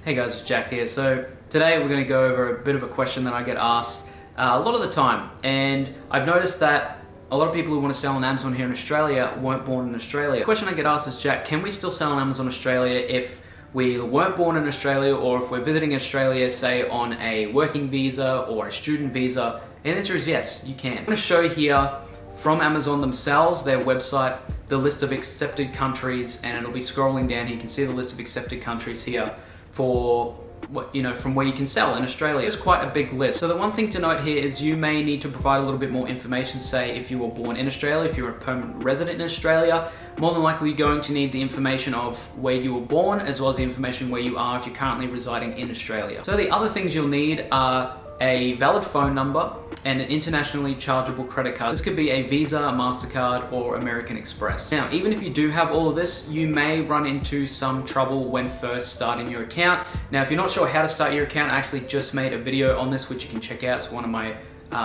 Hey guys, it's Jack here. So today we're going to go over a bit of a question that I get asked a lot of the time, and I've noticed that a lot of people who want to sell on Amazon here in Australia weren't born in Australia. The question I get asked is, Jack, can we still sell on Amazon Australia if we weren't born in Australia, or if we're visiting Australia, say on a working visa or a student visa? And the answer is yes, you can. I'm going to show here from Amazon themselves, their website, the list of accepted countries, and it'll be scrolling down here. You can see the list of accepted countries here for what, from where you can sell in Australia. It's quite a big list. So the one thing to note here is you may need to provide a little bit more information. Say if you were born in Australia, if you're a permanent resident in Australia, more than likely you're going to need the information of where you were born, as well as the information where you are if you're currently residing in Australia. So the other things you'll need are a valid phone number and an internationally chargeable credit card. This could be a Visa, MasterCard, or American Express. Now, even if you do have all of this, you may run into some trouble when first starting your account. Now, if you're not sure how to start your account, I actually just made a video on this, which you can check out. It's one of my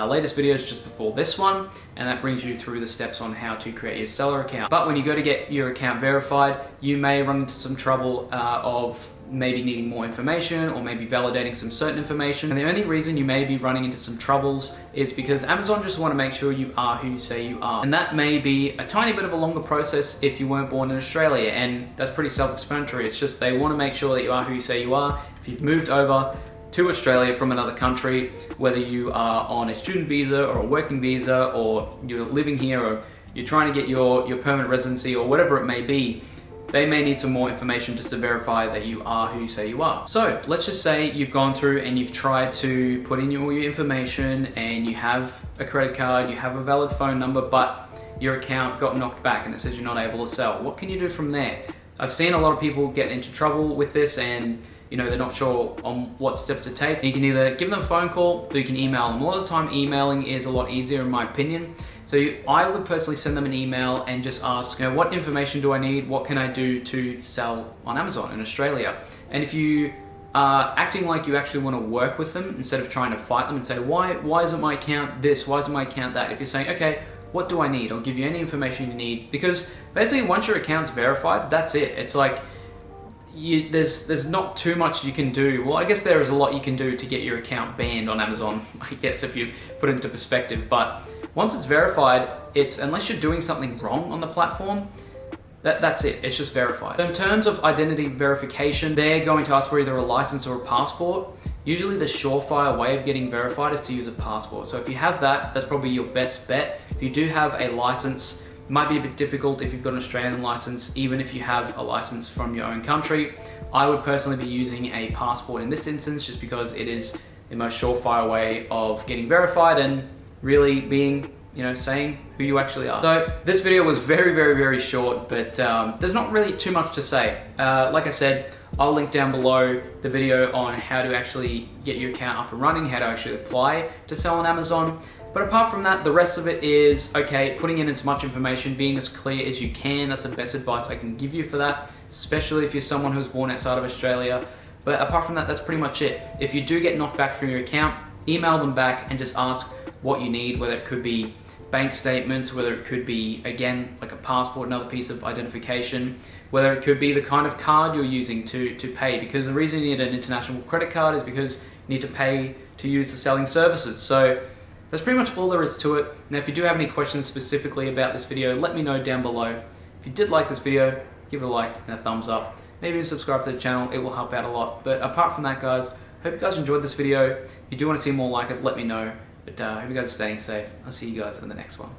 latest videos just before this one, and that brings you through the steps on how to create your seller account. But when you go to get your account verified, you may run into some trouble of maybe needing more information or maybe validating some certain information. And the only reason you may be running into some troubles is because Amazon just want to make sure you are who you say you are. And that may be a tiny bit of a longer process if you weren't born in Australia, and that's pretty self-explanatory. It's just they want to make sure that you are who you say you are. If you've moved over to Australia from another country, whether you are on a student visa or a working visa, or you're living here, or you're trying to get your permanent residency, or whatever it may be, they may need some more information just to verify that you are who you say you are. So let's just say you've gone through and you've tried to put in all your information, and you have a credit card, you have a valid phone number, but your account got knocked back and it says you're not able to sell. What can you do from there? I've seen a lot of people get into trouble with this, and they're not sure on what steps to take. You can either give them a phone call or you can email them. A lot of the time emailing is a lot easier in my opinion. So I would personally send them an email and just ask, what information do I need? What can I do to sell on Amazon in Australia? And if you are acting like you actually want to work with them instead of trying to fight them and say, why isn't my account this? Why isn't my account that? If you're saying, okay, what do I need? I'll give you any information you need. Because basically once your account's verified, that's it. It's like, there's not too much you can do. Well, I guess there is a lot you can do to get your account banned on Amazon, I guess, if you put it into perspective. But once it's verified, unless you're doing something wrong on the platform, that's it. It's just verified. So in terms of identity verification, they're going to ask for either a license or a passport. Usually the surefire way of getting verified is to use a passport. So if you have that, that's probably your best bet. If you do have a license, it might be a bit difficult if you've got an Australian license. Even if you have a license from your own country, I would personally be using a passport in this instance, just because it is the most surefire way of getting verified and really being, saying who you actually are. So this video was very, very, very short, but there's not really too much to say. Like I said, I'll link down below the video on how to actually get your account up and running, how to actually apply to sell on Amazon. But apart from that, the rest of it is, okay, putting in as much information, being as clear as you can. That's the best advice I can give you for that, especially if you're someone who's born outside of Australia. But apart from that, that's pretty much it. If you do get knocked back from your account, email them back and just ask what you need, whether it could be bank statements, whether it could be, again, like a passport, another piece of identification, whether it could be the kind of card you're using to pay, because the reason you need an international credit card is because you need to pay to use the selling services. So that's pretty much all there is to it. Now, if you do have any questions specifically about this video, let me know down below. If you did like this video, give it a like and a thumbs up. Maybe even subscribe to the channel, it will help out a lot. But apart from that, guys, hope you guys enjoyed this video. If you do want to see more like it, let me know. But I hope you guys are staying safe. I'll see you guys in the next one.